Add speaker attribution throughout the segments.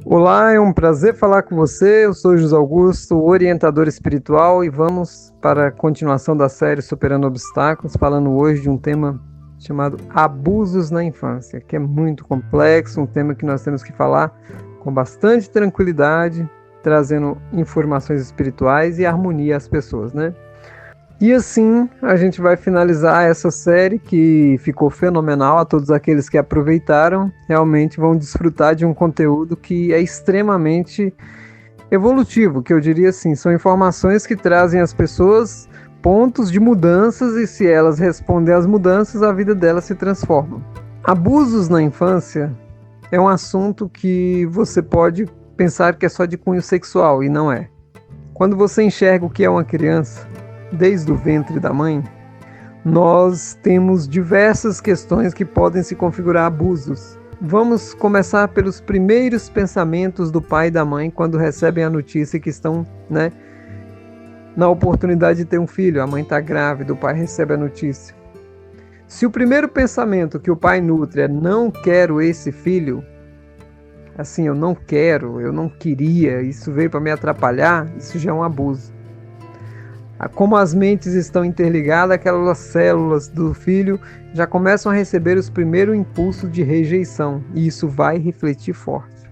Speaker 1: Olá, é um prazer falar com você. Eu sou José Augusto, orientador espiritual, e vamos para a continuação da série Superando Obstáculos, falando hoje de um tema chamado abusos na infância, que é muito complexo, um tema que nós temos que falar com bastante tranquilidade, trazendo informações espirituais e harmonia às pessoas, né? E assim a gente vai finalizar essa série que ficou fenomenal. A todos aqueles que aproveitaram, realmente vão desfrutar de um conteúdo que é extremamente evolutivo, que eu diria assim, são informações que trazem às pessoas pontos de mudanças e se elas respondem às mudanças, a vida delas se transforma. Abusos na infância é um assunto que você pode pensar que é só de cunho sexual, e não é. Quando você enxerga o que é uma criança, desde o ventre da mãe, nós temos diversas questões que podem se configurar abusos. Vamos começar pelos primeiros pensamentos do pai e da mãe quando recebem a notícia que estão, na oportunidade de ter um filho. A mãe está grávida, o pai recebe a notícia. Se o primeiro pensamento que o pai nutre é não quero esse filho, assim, eu não quero, eu não queria, isso veio para me atrapalhar, isso já é um abuso. Como as mentes estão interligadas, aquelas células do filho já começam a receber os primeiros impulsos de rejeição, e isso vai refletir forte.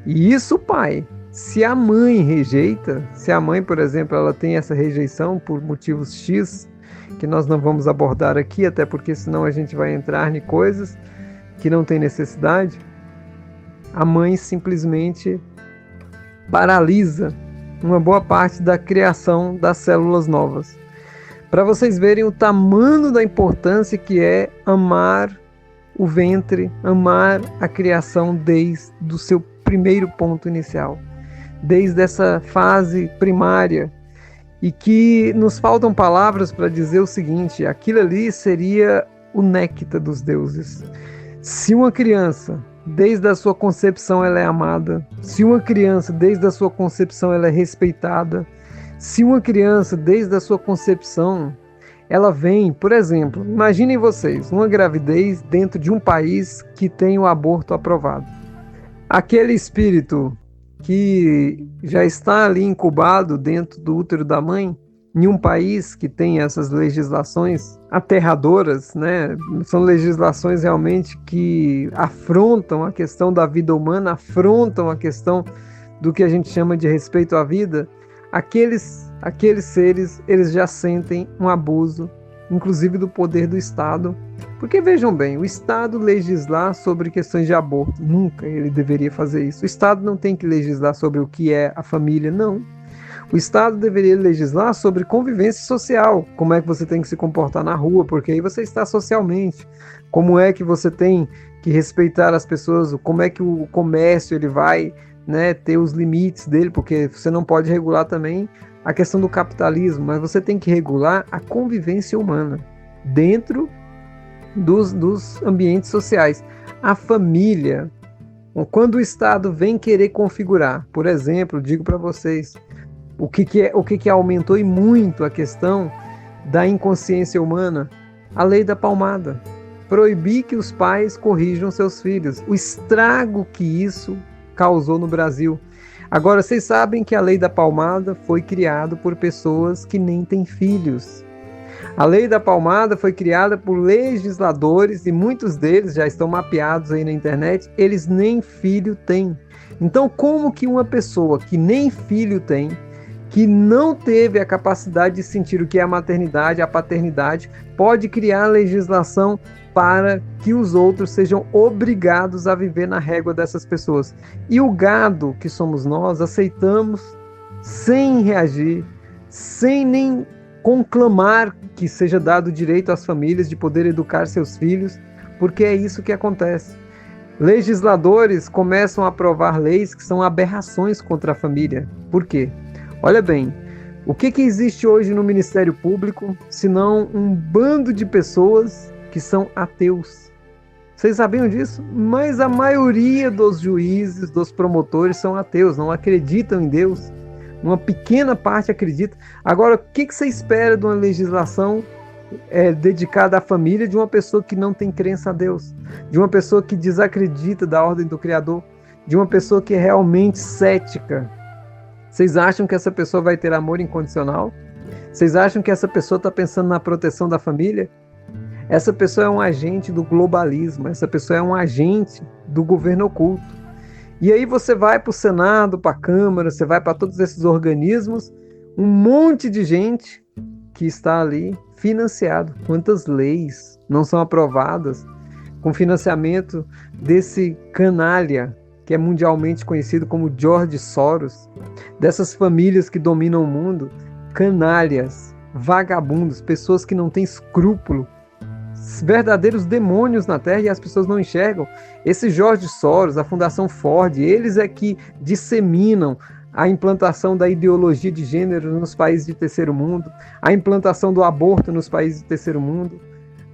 Speaker 1: E isso, pai, se a mãe rejeita, se a mãe, por exemplo, ela tem essa rejeição por motivos X, que nós não vamos abordar aqui, até porque senão a gente vai entrar em coisas que não tem necessidade, a mãe simplesmente paralisa uma boa parte da criação das células novas. Para vocês verem o tamanho da importância que é amar o ventre, amar a criação desde o seu primeiro ponto inicial, desde essa fase primária, e que nos faltam palavras para dizer o seguinte: aquilo ali seria o néctar dos deuses. Se uma criança, desde a sua concepção, ela é amada. Se uma criança, desde a sua concepção, ela é respeitada. Se uma criança, desde a sua concepção, ela vem, por exemplo, imaginem vocês, uma gravidez dentro de um país que tem o aborto aprovado. Aquele espírito que já está ali incubado dentro do útero da mãe, em um país que tem essas legislações aterradoras, São legislações realmente que afrontam a questão da vida humana, afrontam a questão do que a gente chama de respeito à vida. Aqueles seres, eles já sentem um abuso, inclusive do poder do Estado. Porque vejam bem, o Estado legislar sobre questões de aborto, nunca ele deveria fazer isso. O Estado não tem que legislar sobre o que é a família, não. O Estado deveria legislar sobre convivência social, como é que você tem que se comportar na rua, porque aí você está socialmente, como é que você tem que respeitar as pessoas, como é que o comércio ele vai ter os limites dele, porque você não pode regular também a questão do capitalismo, mas você tem que regular a convivência humana dentro dos ambientes sociais. A família, quando o Estado vem querer configurar, por exemplo, digo para vocês, o que aumentou e muito a questão da inconsciência humana? A lei da palmada. Proibir que os pais corrijam seus filhos. O estrago que isso causou no Brasil. Agora, vocês sabem que a lei da palmada foi criada por pessoas que nem têm filhos. A lei da palmada foi criada por legisladores e muitos deles já estão mapeados aí na internet, eles nem filho têm. Então, como que uma pessoa que nem filho tem, que não teve a capacidade de sentir o que é a maternidade, a paternidade, pode criar legislação para que os outros sejam obrigados a viver na régua dessas pessoas? E o gado que somos nós, aceitamos sem reagir, sem nem conclamar que seja dado direito às famílias de poder educar seus filhos, porque é isso que acontece. Legisladores começam a aprovar leis que são aberrações contra a família. Por quê? Olha bem, o que existe hoje no Ministério Público, senão um bando de pessoas que são ateus? Vocês sabiam disso? Mas a maioria dos juízes, dos promotores são ateus, não acreditam em Deus. Uma pequena parte acredita. Agora, o que você espera de uma legislação dedicada à família de uma pessoa que não tem crença a Deus? De uma pessoa que desacredita da ordem do Criador? de uma pessoa que é realmente cética? Vocês acham que essa pessoa vai ter amor incondicional? Vocês acham que essa pessoa está pensando na proteção da família? Essa pessoa é um agente do globalismo, essa pessoa é um agente do governo oculto. E aí você vai para o Senado, para a Câmara, você vai para todos esses organismos, um monte de gente que está ali financiado. Quantas leis não são aprovadas com financiamento desse canalha que é mundialmente conhecido como George Soros, dessas famílias que dominam o mundo, canalhas, vagabundos, pessoas que não têm escrúpulo, verdadeiros demônios na Terra e as pessoas não enxergam. Esse George Soros, a Fundação Ford, eles é que disseminam a implantação da ideologia de gênero nos países de terceiro mundo, a implantação do aborto nos países de terceiro mundo.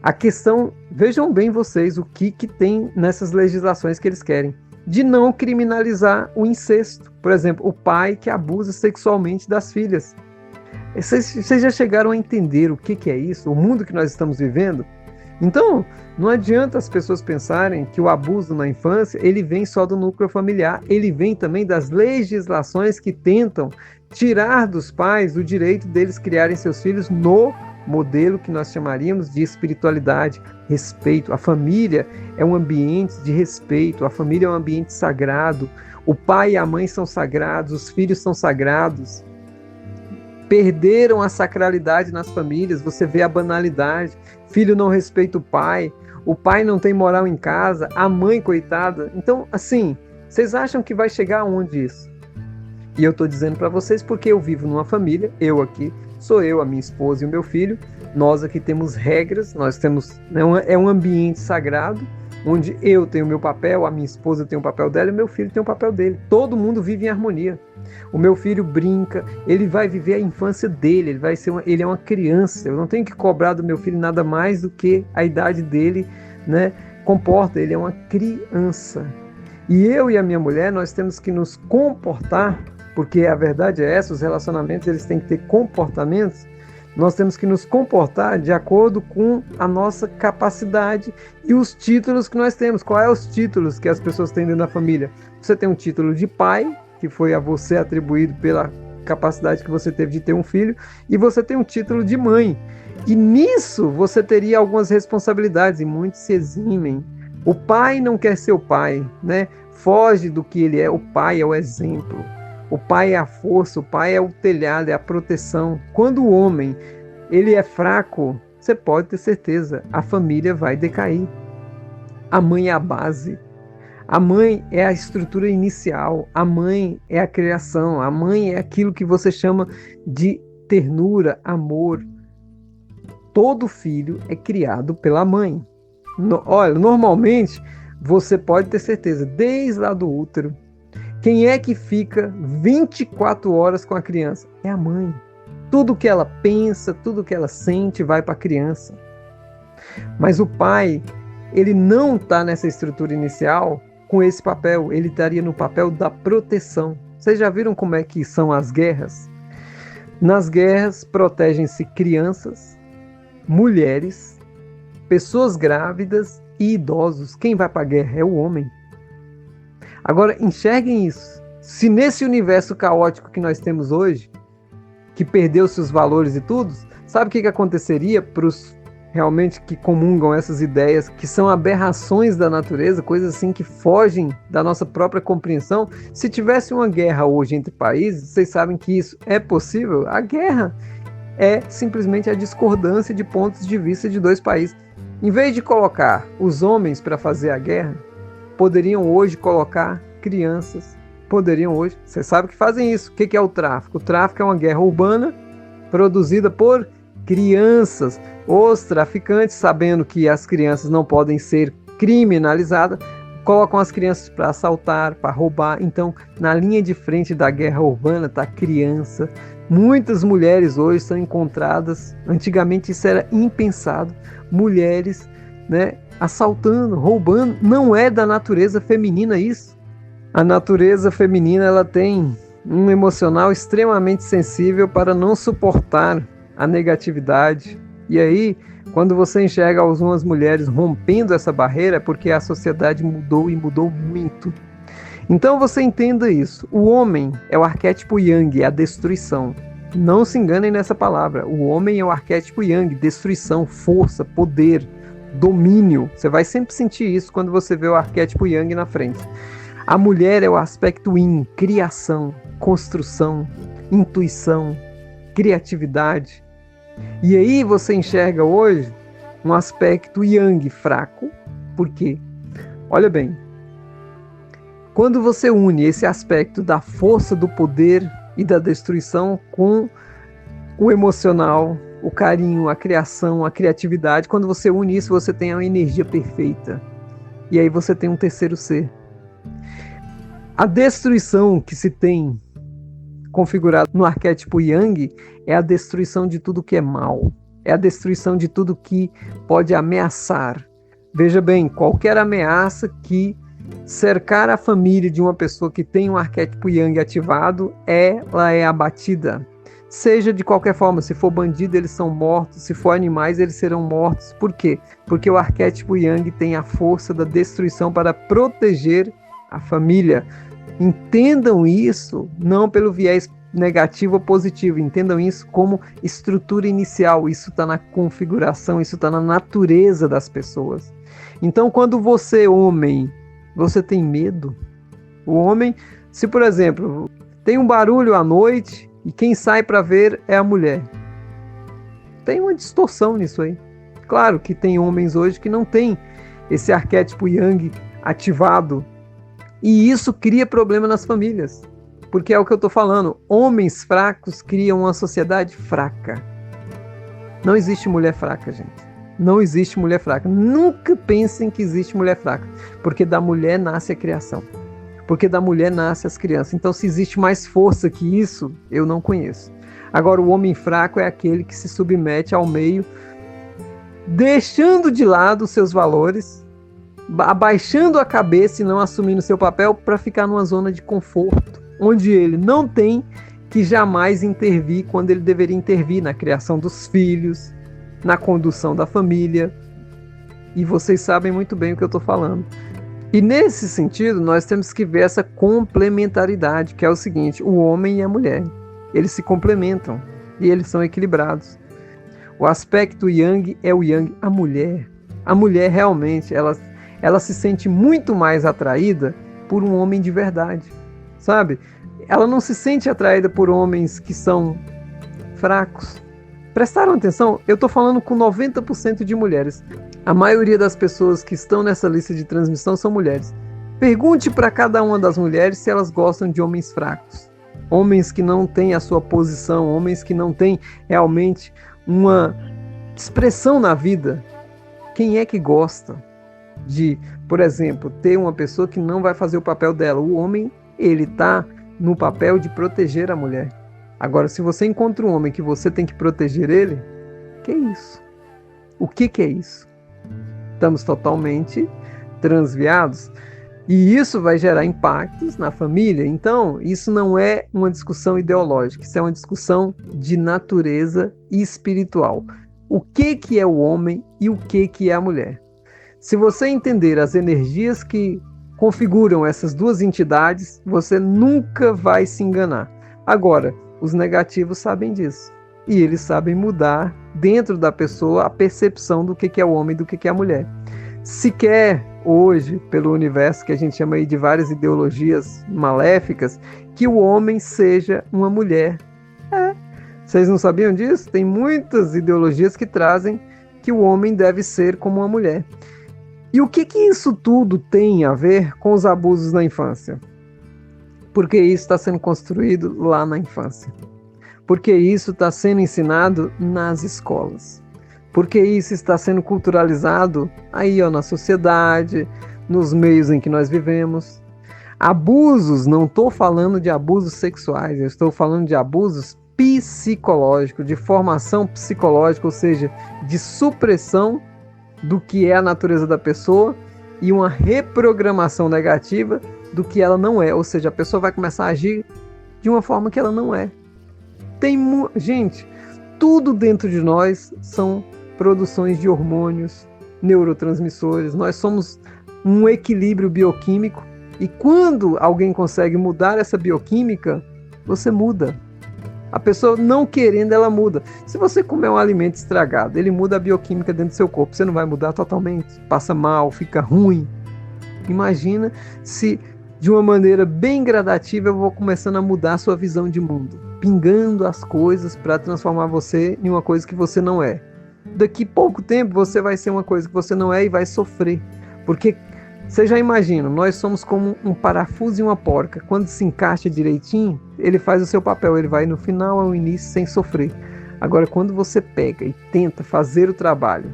Speaker 1: A questão, vejam bem vocês, o que tem nessas legislações que eles querem, de não criminalizar o incesto. Por exemplo, o pai que abusa sexualmente das filhas. Vocês já chegaram a entender o que é isso? O mundo que nós estamos vivendo? Então, não adianta as pessoas pensarem que o abuso na infância, ele vem só do núcleo familiar, ele vem também das legislações que tentam tirar dos pais o direito deles criarem seus filhos no modelo que nós chamaríamos de espiritualidade, respeito. A família é um ambiente de respeito, a família é um ambiente sagrado, o pai e a mãe são sagrados, os filhos são sagrados. Perderam a sacralidade nas famílias, você vê a banalidade, filho não respeita o pai não tem moral em casa, a mãe, coitada. Então, assim, vocês acham que vai chegar aonde isso? E eu estou dizendo para vocês porque eu vivo numa família, eu aqui, sou eu, a minha esposa e o meu filho, nós aqui temos regras, nós temos, é um ambiente sagrado, onde eu tenho o meu papel, a minha esposa tem o papel dela e o meu filho tem o papel dele. Todo mundo vive em harmonia. O meu filho brinca, ele vai viver a infância dele, ele é uma criança. Eu não tenho que cobrar do meu filho nada mais do que a idade dele, né, comporta. Ele é uma criança. E eu e a minha mulher, nós temos que nos comportar, porque a verdade é essa, os relacionamentos eles têm que ter comportamentos. Nós temos que nos comportar de acordo com a nossa capacidade e os títulos que nós temos. Quais são os títulos que as pessoas têm dentro da família? Você tem um título de pai, que foi a você atribuído pela capacidade que você teve de ter um filho, e você tem um título de mãe. E nisso você teria algumas responsabilidades, e muitos se eximem. O pai não quer ser o pai, né? Foge do que ele é. O pai é o exemplo. O pai é a força, o pai é o telhado, é a proteção. Quando o homem ele é fraco, você pode ter certeza, a família vai decair. A mãe é a base. A mãe é a estrutura inicial. A mãe é a criação. A mãe é aquilo que você chama de ternura, amor. Todo filho é criado pela mãe. Olha, normalmente, você pode ter certeza, desde lá do útero, quem é que fica 24 horas com a criança? É a mãe. Tudo que ela pensa, tudo que ela sente vai para a criança. Mas o pai, ele não está nessa estrutura inicial com esse papel. Ele estaria no papel da proteção. Vocês já viram como é que são as guerras? Nas guerras, protegem-se crianças, mulheres, pessoas grávidas e idosos. Quem vai para a guerra é o homem. Agora, enxerguem isso. Se nesse universo caótico que nós temos hoje, que perdeu seus valores e tudo, sabe o que aconteceria para os realmente que comungam essas ideias, que são aberrações da natureza, coisas assim que fogem da nossa própria compreensão? Se tivesse uma guerra hoje entre países, vocês sabem que isso é possível? A guerra é simplesmente a discordância de pontos de vista de dois países. Em vez de colocar os homens para fazer a guerra, poderiam hoje colocar crianças. Poderiam hoje. Você sabe que fazem isso. O que é o tráfico? O tráfico é uma guerra urbana produzida por crianças. Os traficantes, sabendo que as crianças não podem ser criminalizadas, colocam as crianças para assaltar, para roubar. Então, na linha de frente da guerra urbana está a criança. Muitas mulheres hoje são encontradas, antigamente isso era impensado, mulheres, né, assaltando, roubando. Não é da natureza feminina isso. A natureza feminina ela tem um emocional extremamente sensível para não suportar a negatividade. E aí, quando você enxerga algumas mulheres rompendo essa barreira, é porque a sociedade mudou e mudou muito. Então você entenda isso. O homem é o arquétipo Yang, é a destruição. Não se enganem nessa palavra. O homem é o arquétipo Yang, destruição, força, poder, domínio. Você vai sempre sentir isso quando você vê o arquétipo Yang na frente. A mulher é o aspecto Yin, criação, construção, intuição, criatividade. E aí você enxerga hoje um aspecto Yang fraco. Por quê? Olha bem, quando você une esse aspecto da força, do poder e da destruição com o emocional, o carinho, a criação, a criatividade, quando você une isso, você tem uma energia perfeita. E aí você tem um terceiro ser. A destruição que se tem configurado no arquétipo Yang é a destruição de tudo que é mal. É a destruição de tudo que pode ameaçar. Veja bem, qualquer ameaça que cercar a família de uma pessoa que tem um arquétipo Yang ativado, ela é abatida. Seja de qualquer forma, se for bandido, eles são mortos, se for animais, eles serão mortos. Por quê? Porque o arquétipo Yang tem a força da destruição para proteger a família. Entendam isso não pelo viés negativo ou positivo, entendam isso como estrutura inicial. Isso está na configuração, isso está na natureza das pessoas. Então, quando você, homem, você tem medo? O homem, se por exemplo, tem um barulho à noite e quem sai para ver é a mulher. Tem uma distorção nisso aí. Claro que tem homens hoje que não têm esse arquétipo Yang ativado. E isso cria problema nas famílias. Porque é o que eu estou falando. Homens fracos criam uma sociedade fraca. Não existe mulher fraca, gente. Não existe mulher fraca. Nunca pensem que existe mulher fraca. Porque da mulher nasce a criação. Porque da mulher nasce as crianças. Então, se existe mais força que isso, eu não conheço. Agora, o homem fraco é aquele que se submete ao meio, deixando de lado os seus valores, abaixando a cabeça e não assumindo seu papel para ficar numa zona de conforto, onde ele não tem que jamais intervir quando ele deveria intervir na criação dos filhos, na condução da família. E vocês sabem muito bem o que eu estou falando. E nesse sentido, nós temos que ver essa complementaridade, que é o seguinte: o homem e a mulher, eles se complementam e eles são equilibrados. O aspecto Yang é o Yang. A mulher realmente, ela se sente muito mais atraída por um homem de verdade, sabe? Ela não se sente atraída por homens que são fracos. Prestaram atenção? Eu estou falando com 90% de mulheres. A maioria das pessoas que estão nessa lista de transmissão são mulheres. Pergunte para cada uma das mulheres se elas gostam de homens fracos. Homens que não têm a sua posição, homens que não têm realmente uma expressão na vida. Quem é que gosta de, por exemplo, ter uma pessoa que não vai fazer o papel dela? O homem, ele está no papel de proteger a mulher. Agora, se você encontra um homem que você tem que proteger ele, que é isso? O que é isso? Estamos totalmente transviados. E isso vai gerar impactos na família. Então, isso não é uma discussão ideológica, isso é uma discussão de natureza espiritual. O que é o homem e o que é a mulher? Se você entender as energias que configuram essas duas entidades, você nunca vai se enganar. Agora, os negativos sabem disso. E eles sabem mudar dentro da pessoa a percepção do que é o homem e do que é a mulher. Se quer hoje, pelo universo que a gente chama aí de várias ideologias maléficas, que o homem seja uma mulher. Vocês não sabiam disso? Tem muitas ideologias que trazem que o homem deve ser como uma mulher. E o que isso tudo tem a ver com os abusos na infância? Porque isso está sendo construído lá na infância. Porque isso está sendo ensinado nas escolas. Porque isso está sendo culturalizado aí na sociedade, nos meios em que nós vivemos. Abusos, não estou falando de abusos sexuais, eu estou falando de abusos psicológicos, de formação psicológica, ou seja, de supressão do que é a natureza da pessoa e uma reprogramação negativa do que ela não é. Ou seja, a pessoa vai começar a agir de uma forma que ela não é. Gente, tudo dentro de nós são produções de hormônios, neurotransmissores. Nós somos um equilíbrio bioquímico E quando alguém consegue mudar essa bioquímica, você muda. A pessoa não querendo, ela muda. Se você comer um alimento estragado, ele muda a bioquímica dentro do seu corpo. Você não vai mudar totalmente. Passa mal, fica ruim. Imagina se de uma maneira bem gradativa eu vou começando a mudar a sua visão de mundo. Pingando as coisas para transformar você em uma coisa que você não é. Daqui a pouco tempo você vai ser uma coisa que você não é e vai sofrer. Porque você já imagina, nós somos como um parafuso e uma porca. Quando se encaixa direitinho, ele faz o seu papel. Ele vai no final ao início sem sofrer. Agora, quando você pega e tenta fazer o trabalho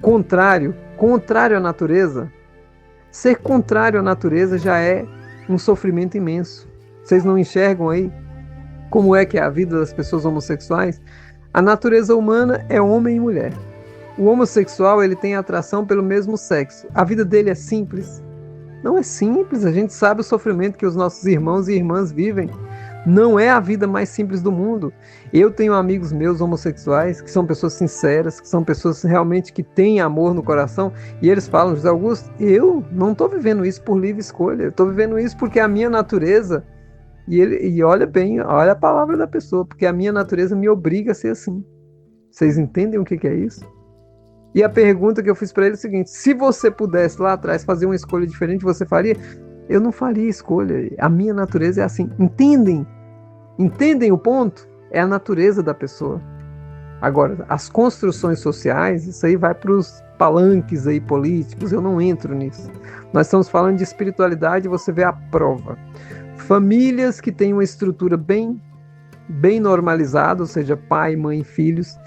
Speaker 1: contrário à natureza, ser contrário à natureza já é um sofrimento imenso. Vocês não enxergam aí como é que é a vida das pessoas homossexuais? A natureza humana é homem e mulher. O homossexual, ele tem atração pelo mesmo sexo. A vida dele é simples? Não é simples. A gente sabe o sofrimento que os nossos irmãos e irmãs vivem. Não é a vida mais simples do mundo. Eu tenho amigos meus homossexuais que são pessoas sinceras, que são pessoas realmente que têm amor no coração, e eles falam: José Augusto, eu não estou vivendo isso por livre escolha. Eu estou vivendo isso porque a minha natureza, e olha bem, olha a palavra da pessoa, porque a minha natureza me obriga a ser assim. Vocês entendem o que é isso? E a pergunta que eu fiz para ele é o seguinte: se você pudesse lá atrás fazer uma escolha diferente, você faria? Eu não faria escolha. A minha natureza é assim. Entendem? Entendem o ponto? É a natureza da pessoa. Agora, as construções sociais, isso aí vai para os palanques aí políticos, eu não entro nisso. Nós estamos falando de espiritualidade e você vê a prova. Famílias que têm uma estrutura bem normalizada, ou seja, pai, mãe, filhos,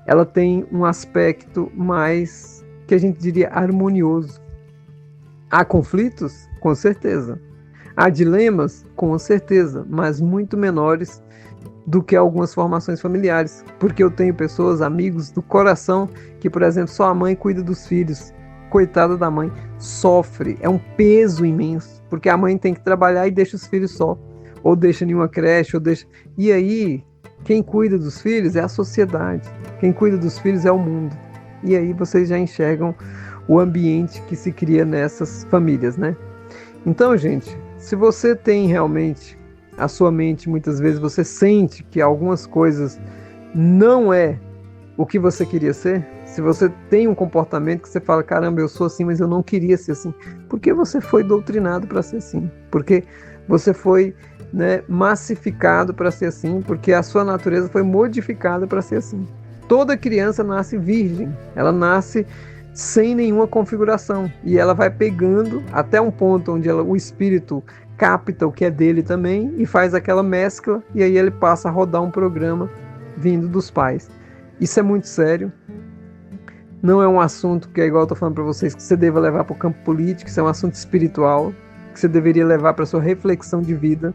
Speaker 1: ela tem um aspecto mais, que a gente diria, harmonioso. Há conflitos? Com certeza. Há dilemas? Com certeza, mas muito menores do que algumas formações familiares. Porque eu tenho pessoas, amigos do coração, que, por exemplo, só a mãe cuida dos filhos. Coitada da mãe, sofre, é um peso imenso, porque a mãe tem que trabalhar e deixa os filhos só. Ou deixa em uma creche, ou deixa... E aí, quem cuida dos filhos é a sociedade. Quem cuida dos filhos é o mundo. E aí vocês já enxergam o ambiente que se cria nessas famílias, né? Então, gente, se você tem realmente a sua mente, muitas vezes você sente que algumas coisas não é o que você queria ser, se você tem um comportamento que você fala: caramba, eu sou assim, mas eu não queria ser assim, porque você foi doutrinado para ser assim, porque você foi, massificado para ser assim, porque a sua natureza foi modificada para ser assim. Toda criança nasce virgem, ela nasce sem nenhuma configuração, e ela vai pegando até um ponto onde o espírito capta o que é dele também e faz aquela mescla, e aí ele passa a rodar um programa vindo dos pais. Isso é muito sério. Não é um assunto que, é igual eu estou falando para vocês, que você deva levar para o campo político. Isso é um assunto espiritual que você deveria levar para a sua reflexão de vida.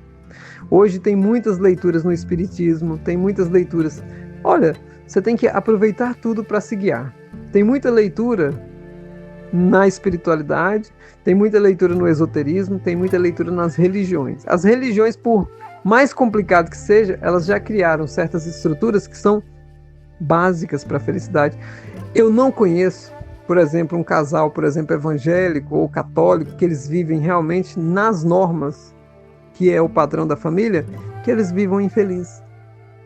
Speaker 1: Hoje tem muitas leituras no espiritismo, tem muitas leituras. Olha, você tem que aproveitar tudo para se guiar. Tem muita leitura na espiritualidade, tem muita leitura no esoterismo, tem muita leitura nas religiões. As religiões, por mais complicado que seja, elas já criaram certas estruturas que são básicas para a felicidade. Eu não conheço, por exemplo, um casal, por exemplo, evangélico ou católico, que eles vivem realmente nas normas, que é o padrão da família, que eles vivam infelizes.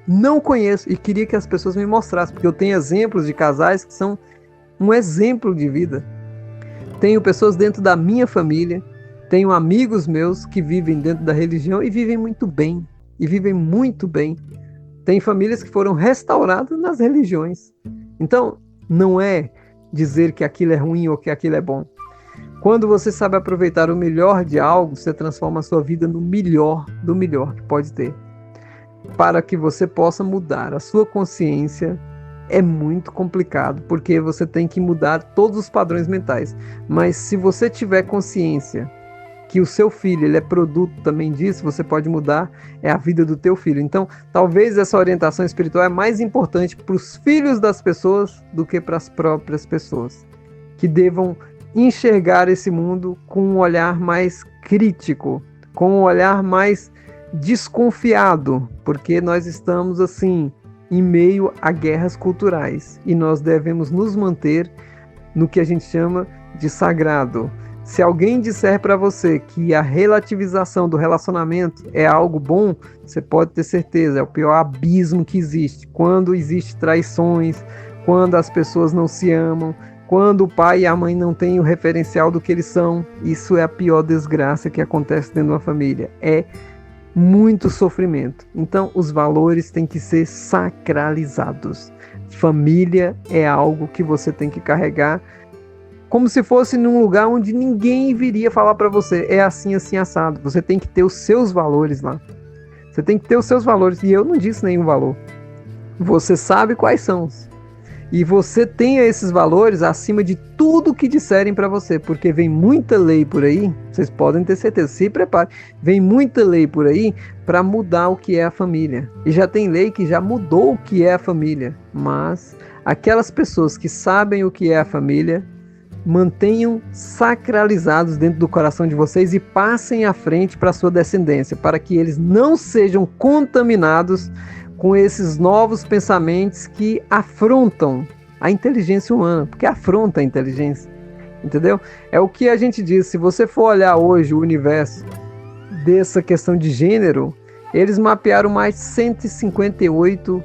Speaker 1: Não conheço, e queria que as pessoas me mostrassem, porque eu tenho exemplos de casais que são um exemplo de vida. Tenho pessoas dentro da minha família, tenho amigos meus que vivem dentro da religião e vivem muito bem. Tem famílias que foram restauradas nas religiões. Então, não é dizer que aquilo é ruim ou que aquilo é bom. Quando você sabe aproveitar o melhor de algo, você transforma a sua vida no melhor do melhor que pode ter. Para que você possa mudar a sua consciência, é muito complicado, porque você tem que mudar todos os padrões mentais. Mas se você tiver consciência que o seu filho ele é produto também disso, você pode mudar a vida do teu filho. Então, talvez essa orientação espiritual é mais importante para os filhos das pessoas do que para as próprias pessoas, que devam enxergar esse mundo com um olhar mais crítico, com um olhar mais desconfiado, porque nós estamos assim em meio a guerras culturais e nós devemos nos manter no que a gente chama de sagrado. Se alguém disser para você que a relativização do relacionamento é algo bom, você pode ter certeza, é o pior abismo que existe. Quando existe traições, quando as pessoas não se amam, quando o pai e a mãe não têm o referencial do que eles são, isso é a pior desgraça que acontece dentro de uma família. É muito sofrimento. Então, os valores têm que ser sacralizados. Família é algo que você tem que carregar como se fosse num lugar onde ninguém viria falar para você, é assim, assim, assado. Você tem que ter os seus valores lá. Você tem que ter os seus valores. E eu não disse nenhum valor. Você sabe quais são. E você tenha esses valores acima de tudo que disserem para você, porque vem muita lei por aí, vocês podem ter certeza, se prepare, vem muita lei por aí para mudar o que é a família. E já tem lei que já mudou o que é a família, mas aquelas pessoas que sabem o que é a família, mantenham sacralizados dentro do coração de vocês e passem à frente para a sua descendência, para que eles não sejam contaminados com esses novos pensamentos que afrontam a inteligência humana, porque afronta a inteligência, entendeu? É o que a gente diz, se você for olhar hoje o universo dessa questão de gênero, eles mapearam mais de 158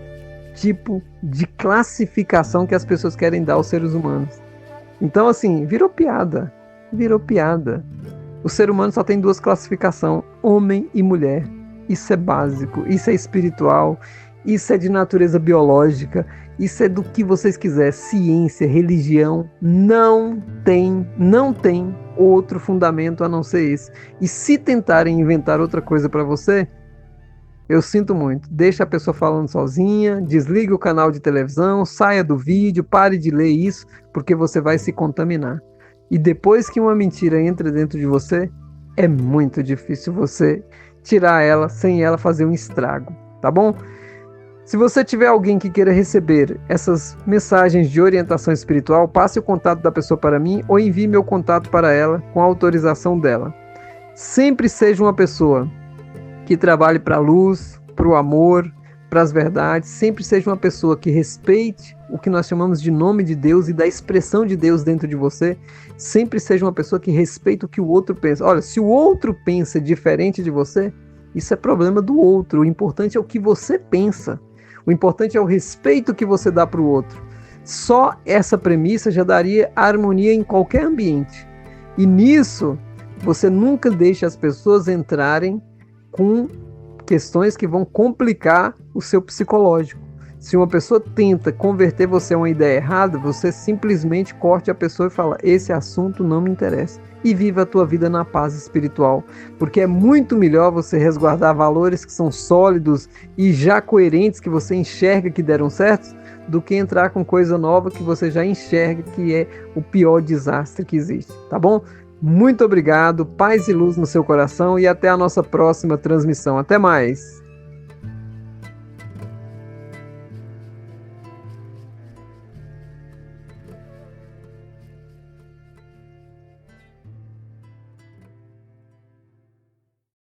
Speaker 1: tipos de classificação que as pessoas querem dar aos seres humanos. Então, assim, virou piada. O ser humano só tem duas classificações, homem e mulher. Isso é básico, isso é espiritual, isso é de natureza biológica, isso é do que vocês quiserem. Ciência, religião, não tem outro fundamento a não ser esse. E se tentarem inventar outra coisa para você, eu sinto muito. Deixa a pessoa falando sozinha, desliga o canal de televisão, saia do vídeo, pare de ler isso, porque você vai se contaminar. E depois que uma mentira entra dentro de você, é muito difícil você tirar ela sem ela fazer um estrago, tá bom? Se você tiver alguém que queira receber essas mensagens de orientação espiritual, passe o contato da pessoa para mim ou envie meu contato para ela com a autorização dela. Sempre seja uma pessoa que trabalhe para a luz, para o amor, para as verdades. Sempre seja uma pessoa que respeite o que nós chamamos de nome de Deus e da expressão de Deus dentro de você. Sempre seja uma pessoa que respeita o que o outro pensa. Olha, se o outro pensa diferente de você, isso é problema do outro. O importante é o que você pensa. O importante é o respeito que você dá para o outro. Só essa premissa já daria harmonia em qualquer ambiente. E nisso, você nunca deixa as pessoas entrarem com questões que vão complicar o seu psicológico. Se uma pessoa tenta converter você a uma ideia errada, você simplesmente corte a pessoa e fala: esse assunto não me interessa. E viva a tua vida na paz espiritual. Porque é muito melhor você resguardar valores que são sólidos e já coerentes, que você enxerga que deram certo, do que entrar com coisa nova que você já enxerga que é o pior desastre que existe. Tá bom? Muito obrigado, paz e luz no seu coração e até a nossa próxima transmissão. Até mais!